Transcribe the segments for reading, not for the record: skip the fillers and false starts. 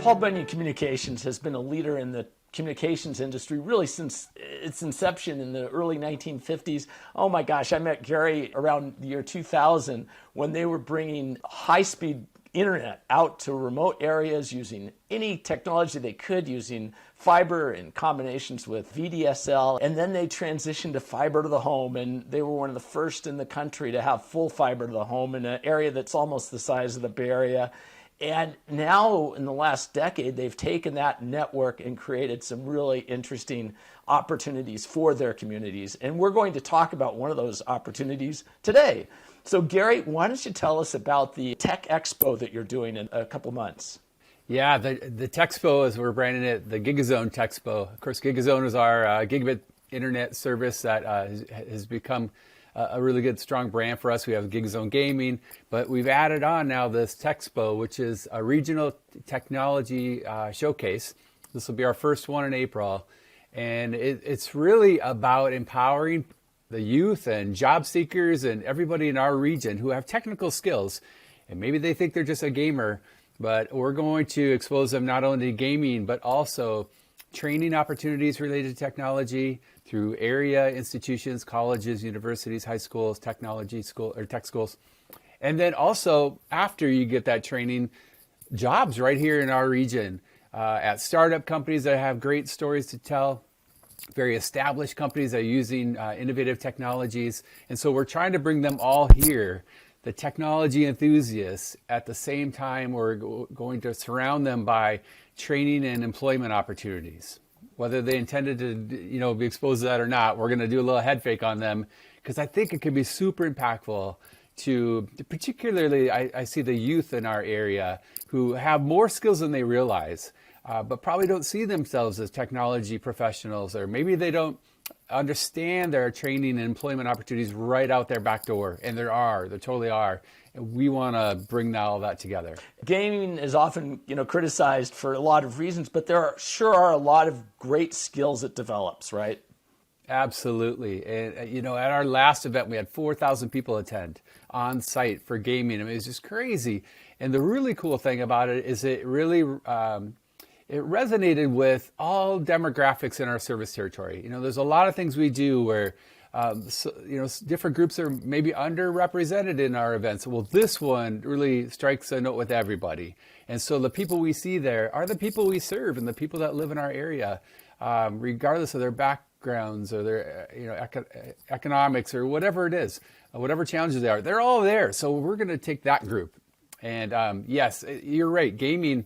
Paul Bunyan Communications has been a leader in the communications industry really since its inception in the early 1950s. Oh my gosh, I met Gary around the year 2000 when they were bringing high-speed internet out to remote areas using any technology they could, using fiber in combinations with VDSL, and then they transitioned to fiber to the home, and they were one of the first in the country to have full fiber to the home in an area that's almost the size of the Bay Area. And now, in the last decade, they've taken that network and created some really interesting opportunities for their communities. And we're going to talk about one of those opportunities today. So, Gary, why don't you tell us about the Tech Expo that you're doing in a couple months? Yeah, the TechXpo, as we're branding it, the GigaZone TechXpo. Of course, GigaZone is our gigabit internet service that has become a really good, strong brand for us. We have GigaZone Gaming, but we've added on now this TechXpo, which is a regional technology showcase. This will be our first one in April, and it's really about empowering the youth and job seekers and everybody in our region who have technical skills, and maybe they think they're just a gamer, but we're going to expose them not only to gaming, but also training opportunities related to technology through area institutions, colleges, universities, high schools, technology school or tech schools. And then also after you get that training, jobs right here in our region at startup companies that have great stories to tell, very established companies that are using innovative technologies. And so we're trying to bring them all here, the technology enthusiasts. At the same time, we're going to surround them by training and employment opportunities. Whether they intended to, be exposed to that or not, we're going to do a little head fake on them, because I think it could be super impactful to particularly, I see the youth in our area who have more skills than they realize, but probably don't see themselves as technology professionals, or maybe they don't understand there are training and employment opportunities right out their back door. And there totally are. And we want to bring all that together. Gaming is often, criticized for a lot of reasons, but there sure are a lot of great skills it develops, right? Absolutely. And, at our last event, we had 4,000 people attend on site for gaming. I mean, it's just crazy. And the really cool thing about it is it really, it resonated with all demographics in our service territory. There's a lot of things we do where, different groups are maybe underrepresented in our events. Well, this one really strikes a note with everybody. And so the people we see there are the people we serve and the people that live in our area, regardless of their backgrounds or their, economics or whatever it is, whatever challenges they are, they're all there. So we're going to take that group. And yes, you're right. Gaming,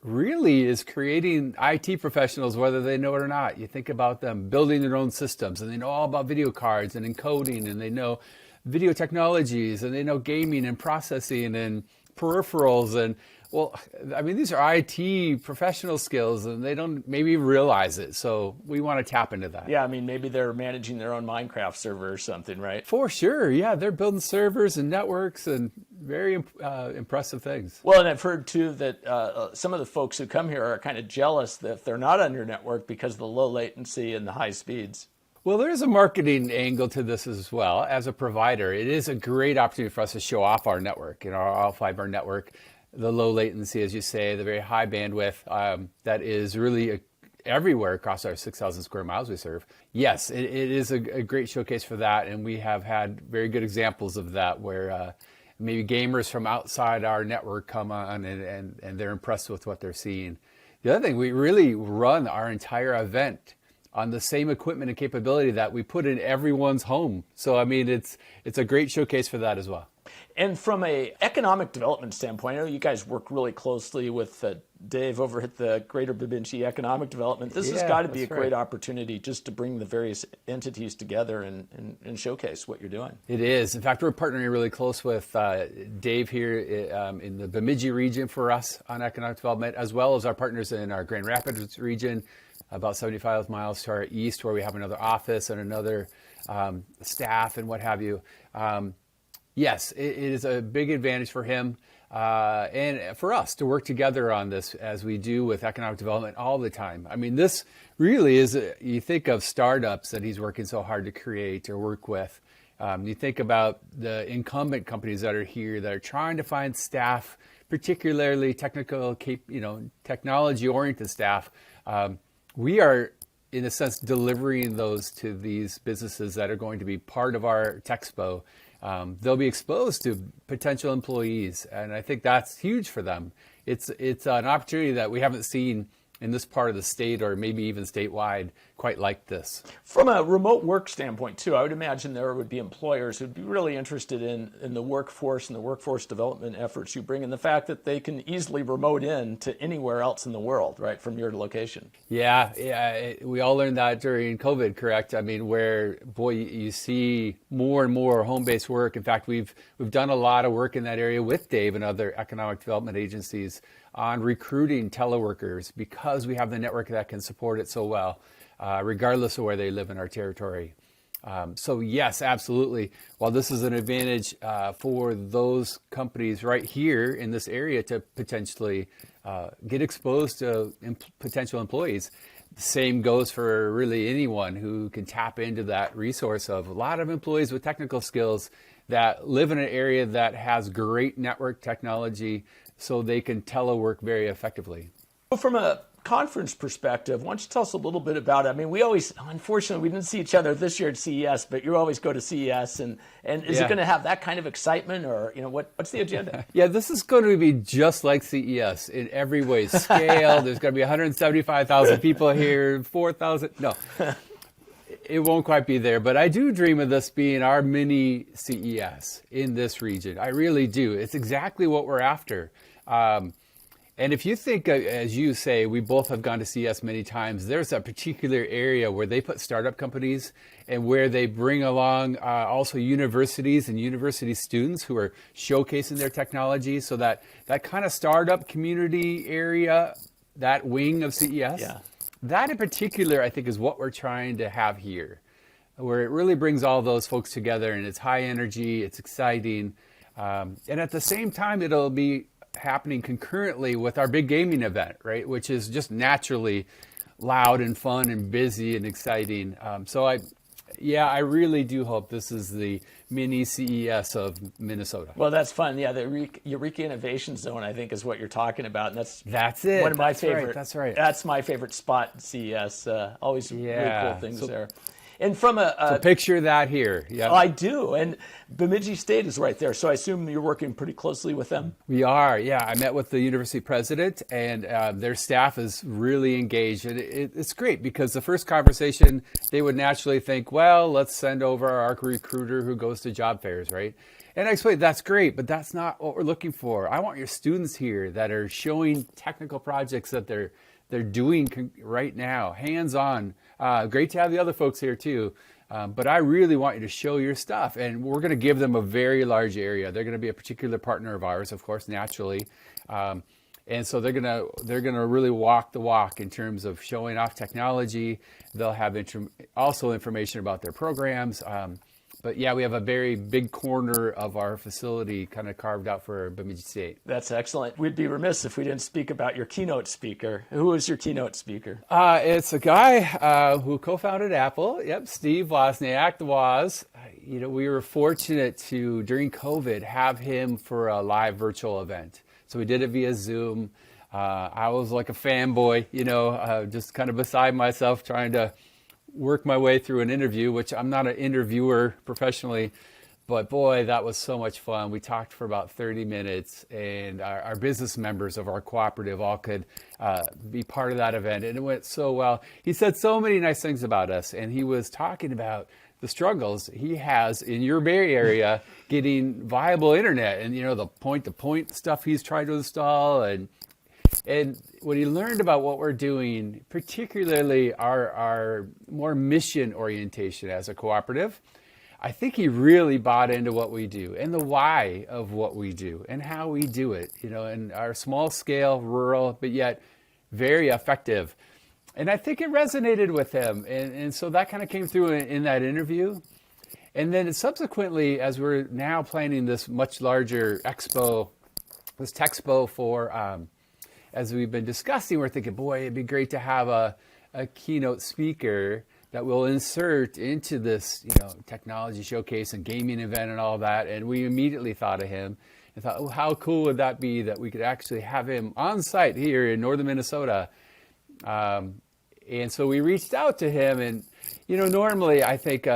really is creating IT professionals, whether they know it or not. You think about them building their own systems, and they know all about video cards and encoding, and they know video technologies, and they know gaming and processing and peripherals. And these are IT professional skills, and they don't maybe realize it. So we want to tap into that. Yeah, maybe they're managing their own Minecraft server or something, right? For sure. Yeah, they're building servers and networks and very impressive things. Well, and I've heard too that some of the folks who come here are kind of jealous that they're not on your network because of the low latency and the high speeds. Well, there's a marketing angle to this as well. As a provider, it is a great opportunity for us to show off our network, our all-fiber network, the low latency, as you say, the very high bandwidth that is really everywhere across our 6,000 square miles we serve. Yes, it is a great showcase for that, and we have had very good examples of that where maybe gamers from outside our network come on and they're impressed with what they're seeing. The other thing, we really run our entire event on the same equipment and capability that we put in everyone's home. So, it's a great showcase for that as well. And from an economic development standpoint, I know you guys work really closely with Dave over at the Greater Bemidji Economic Development. This has got to be a great opportunity just to bring the various entities together and showcase what you're doing. It is. In fact, we're partnering really close with Dave here in the Bemidji region for us on economic development, as well as our partners in our Grand Rapids region, about 75 miles to our east, where we have another office and another staff and what have you. Yes, it is a big advantage for him and for us to work together on this as we do with economic development all the time. This really is, you think of startups that he's working so hard to create or work with, You think about the incumbent companies that are here that are trying to find staff, particularly technology-oriented staff. We are, in a sense, delivering those to these businesses that are going to be part of our Techspo. They'll be exposed to potential employees, and I think that's huge for them. It's an opportunity that we haven't seen in this part of the state, or maybe even statewide, quite like this. From a remote work standpoint too, I would imagine there would be employers who'd be really interested in the workforce and the workforce development efforts you bring, and the fact that they can easily remote in to anywhere else in the world, right, from your location. Yeah, we all learned that during COVID, correct? I mean, where, boy, you see more and more home-based work. In fact, we've done a lot of work in that area with Dave and other economic development agencies on recruiting teleworkers, because we have the network that can support it so well, regardless of where they live in our territory. So yes, absolutely. While this is an advantage for those companies right here in this area to potentially get exposed to potential employees, the same goes for really anyone who can tap into that resource of a lot of employees with technical skills that live in an area that has great network technology, so they can telework very effectively. From a conference perspective, why don't you tell us a little bit about it? I mean, unfortunately, we didn't see each other this year at CES, but you always go to CES, and is it going to have that kind of excitement, or what's the agenda? Yeah, this is going to be just like CES in every way. Scale, there's going to be 175,000 people here, 4,000, no. It won't quite be there, but I do dream of this being our mini CES in this region. I really do. It's exactly what we're after. And if you think, as you say, we both have gone to CES many times, there's a particular area where they put startup companies and where they bring along also universities and university students who are showcasing their technology. So that kind of startup community area, that wing of CES, that in particular, I think, is what we're trying to have here, where it really brings all those folks together, and it's high energy, it's exciting. And at the same time, it'll be happening concurrently with our big gaming event, right? Which is just naturally loud and fun and busy and exciting. So I really do hope this is the mini CES of Minnesota. Well, that's fun. Yeah, the Eureka Innovation Zone, I think, is what you're talking about, and that's it. One of my favorite. Right, that's right. That's my favorite spot at CES. Always really cool things there. And from so picture that here. Yeah, I do. And Bemidji State is right there. So I assume you're working pretty closely with them. We are. Yeah, I met with the university president, and their staff is really engaged. And it's great because the first conversation, they would naturally think, well, let's send over our recruiter who goes to job fairs, right? And I explained, that's great, but that's not what we're looking for. I want your students here that are showing technical projects that they're doing right now, hands-on. Great to have the other folks here too, but I really want you to show your stuff, and we're going to give them a very large area. They're going to be a particular partner of ours, of course, naturally, and so they're going to really walk the walk in terms of showing off technology. They'll have also information about their programs. But yeah, we have a very big corner of our facility kind of carved out for Bemidji State. That's excellent. We'd be remiss if we didn't speak about your keynote speaker. Who is your keynote speaker? It's a guy who co-founded Apple. Yep, Steve Wozniak, Woz. We were fortunate to, during COVID, have him for a live virtual event. So we did it via Zoom. I was like a fanboy, just kind of beside myself trying to work my way through an interview, which I'm not an interviewer professionally, but boy, that was so much fun. We talked for about 30 minutes, and our business members of our cooperative all could be part of that event, and it went so well. He said so many nice things about us, and he was talking about the struggles he has in your Bay Area getting viable internet, and the point-to-point stuff he's trying to install, and when he learned about what we're doing, particularly our more mission orientation as a cooperative, I think he really bought into what we do and the why of what we do and how we do it, and our small scale, rural, but yet very effective. And I think it resonated with him. And so that kind of came through in that interview. And then subsequently, as we're now planning this much larger expo, this Techspo for, as we've been discussing, we're thinking, boy, it'd be great to have a keynote speaker that we'll insert into this, technology showcase and gaming event and all that. And we immediately thought of him and thought, oh, how cool would that be that we could actually have him on site here in northern Minnesota. And so we reached out to him, and, normally I think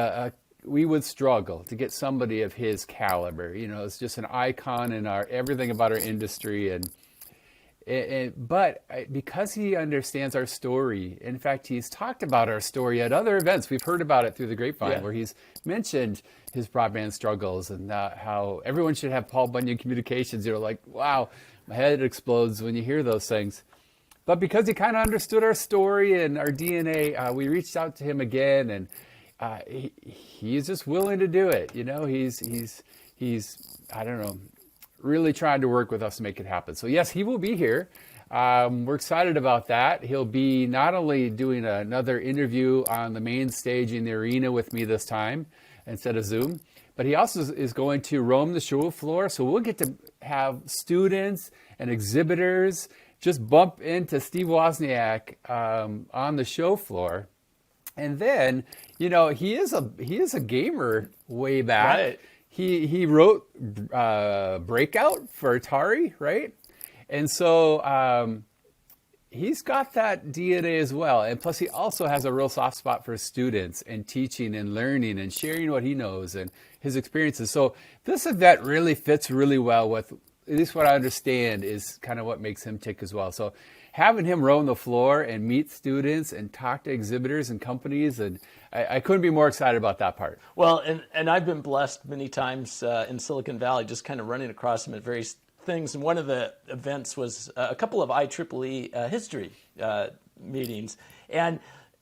we would struggle to get somebody of his caliber. It's just an icon in everything about our industry. But because he understands our story, in fact, he's talked about our story at other events. We've heard about it through the grapevine, where he's mentioned his broadband struggles and how everyone should have Paul Bunyan Communications. Wow, my head explodes when you hear those things. But because he kind of understood our story and our DNA, we reached out to him again, and he's just willing to do it. He's I don't know, really trying to work with us to make it happen. So yes, he will be here. We're excited about that. He'll be not only doing another interview on the main stage in the arena with me this time instead of Zoom, but he also is going to roam the show floor. So we'll get to have students and exhibitors just bump into Steve Wozniak on the show floor. And then, he is a gamer way back. Right. He wrote Breakout for Atari, right? And so he's got that DNA as well. And plus, he also has a real soft spot for students and teaching and learning and sharing what he knows and his experiences. So this event really fits really well with, at least what I understand, is kind of what makes him tick as well. So having him roam the floor and meet students and talk to exhibitors and companies, and I couldn't be more excited about that part. Well, and I've been blessed many times in Silicon Valley, just kind of running across him at various things. And one of the events was a couple of IEEE history meetings. And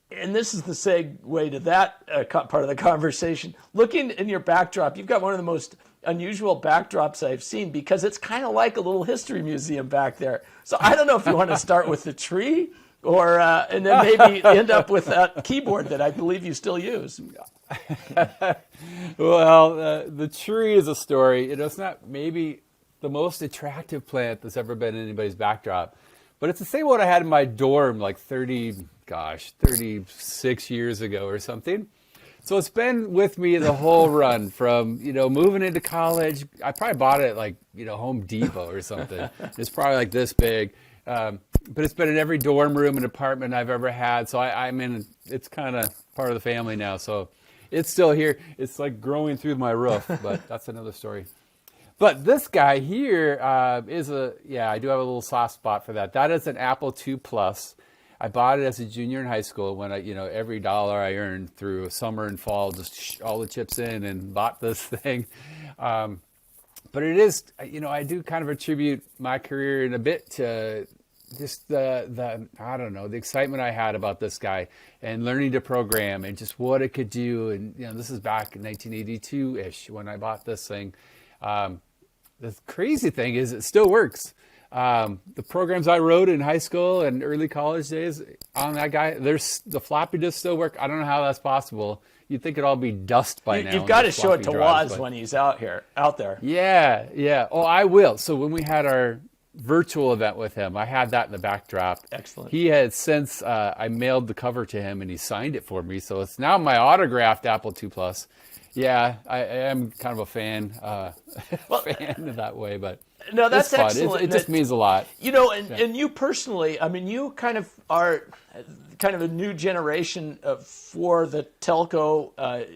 this is the segue to that part of the conversation. Looking in your backdrop, you've got one of the most unusual backdrops I've seen, because it's kind of like a little history museum back there. So I don't know if you want to start with the tree or and then maybe end up with that keyboard that I believe you still use. Well, the tree is a story. It's not maybe the most attractive plant that's ever been in anybody's backdrop, but it's the same one I had in my dorm like 36 years ago or something. So it's been with me the whole run from, moving into college. I probably bought it at Home Depot or something. It's probably like this big. But it's been in every dorm room and apartment I've ever had. So I'm in, it's kind of part of the family now. So it's still here. It's like growing through my roof, but that's another story. But this guy here I do have a little soft spot for that. That is an Apple II Plus. I bought it as a junior in high school when every dollar I earned through summer and fall, just all the chips in and bought this thing. But it is, I do kind of attribute my career in a bit to just the excitement I had about this guy and learning to program and just what it could do. And, this is back in 1982-ish when I bought this thing. The crazy thing is it still works. The programs I wrote in high school and early college days on that guy, the floppy disks still work. I don't know how that's possible. You'd think it'd all be dust by now. You've got to show it to Woz when he's out there. Yeah. Oh, I will. So when we had our virtual event with him, I had that in the backdrop. Excellent. He had since, I mailed the cover to him and he signed it for me. So it's now my autographed Apple II Plus. Yeah, I am kind of a fan, fan in that way, but no, that's fun. excellent. It just means a lot. And you personally, you kind of are kind of a new generation for the telco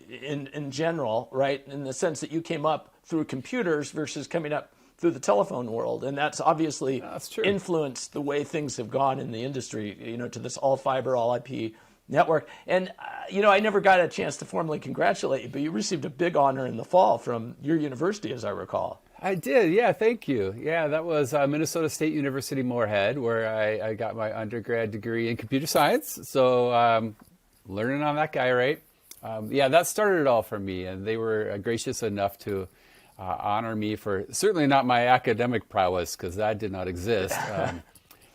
in general, right? In the sense that you came up through computers versus coming up through the telephone world, and that's obviously influenced the way things have gone in the industry. To this all fiber, all IP network. And, I never got a chance to formally congratulate you, but you received a big honor in the fall from your university, as I recall. I did. Yeah. Thank you. Yeah. That was Minnesota State University Moorhead, where I got my undergrad degree in computer science. So learning on that guy, right? That started it all for me. And they were gracious enough to honor me for certainly not my academic prowess, because that did not exist.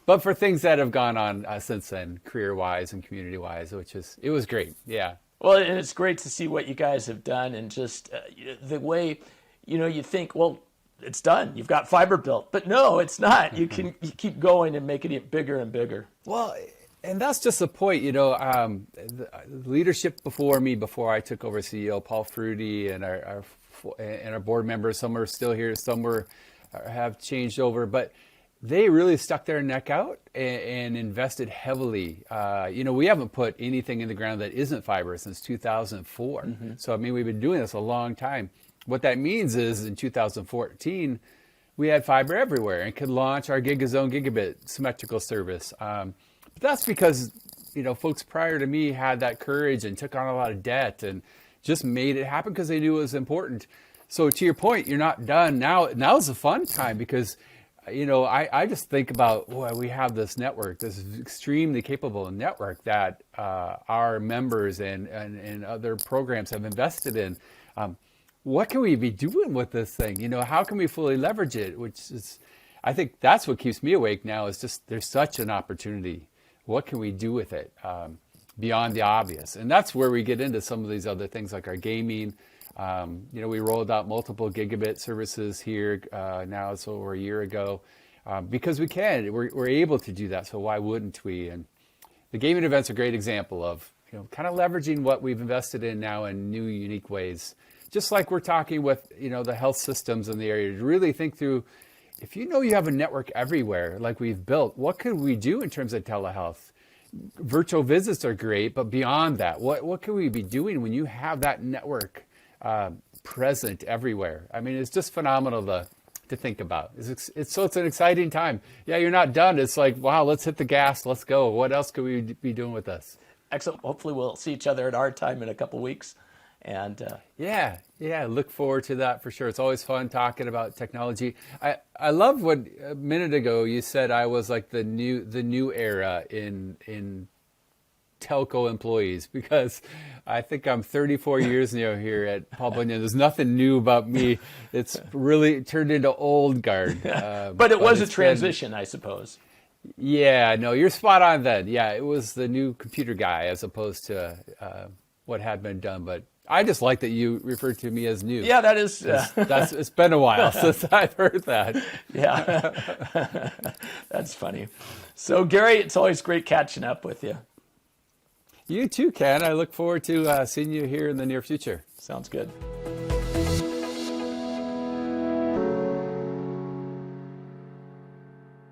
But for things that have gone on since then, career-wise and community-wise, it was great. Yeah. Well, and it's great to see what you guys have done, and just the way, you think, well, it's done. You've got fiber built, but no, it's not. You keep going and making it bigger and bigger. Well, And that's just the point, the leadership before me, before I took over CEO, Paul Fruity and our board members, some are still here, some have changed over, but they really stuck their neck out and invested heavily. We haven't put anything in the ground that isn't fiber since 2004. Mm-hmm. So, we've been doing this a long time. What that means is in 2014, we had fiber everywhere and could launch our GigaZone gigabit symmetrical service. But that's because, folks prior to me had that courage and took on a lot of debt and just made it happen because they knew it was important. So to your point, you're not done. Now's a fun time because I just think about, we have this network, this extremely capable network that our members and other programs have invested in. What can we be doing with this thing? How can we fully leverage it? Which is, I think that's what keeps me awake now, is just there's such an opportunity. What can we do with it beyond the obvious? And that's where we get into some of these other things like our gaming. We rolled out multiple gigabit services here now, it's over a year ago, because we can. We're able to do that, so why wouldn't we? And the gaming event's a great example of kind of leveraging what we've invested in now in new, unique ways. Just like we're talking with the health systems in the area, to really think through, if you have a network everywhere like we've built, what could we do in terms of telehealth? Virtual visits are great, but beyond that, what can we be doing when you have that network present everywhere? It's just phenomenal to think about. It's an exciting time. Yeah, you're not done. It's like, wow, let's hit the gas. Let's go. What else could we be doing with this? Excellent. Hopefully we'll see each other at RTIME in a couple weeks. And yeah, look forward to that for sure. It's always fun talking about technology. I love what a minute ago you said I was like the new era in telco employees, because I think I'm 34 years now here at Paul Bunyan. There's nothing new about me. It's really turned into old guard. But it was a transition, I suppose. Yeah, no, you're spot on then. Yeah, it was the new computer guy as opposed to what had been done. But I just like that you referred to me as new. Yeah, that is. It's been a while since I've heard that. Yeah, that's funny. So, Gary, it's always great catching up with you. You too, Ken. I look forward to seeing you here in the near future. Sounds good.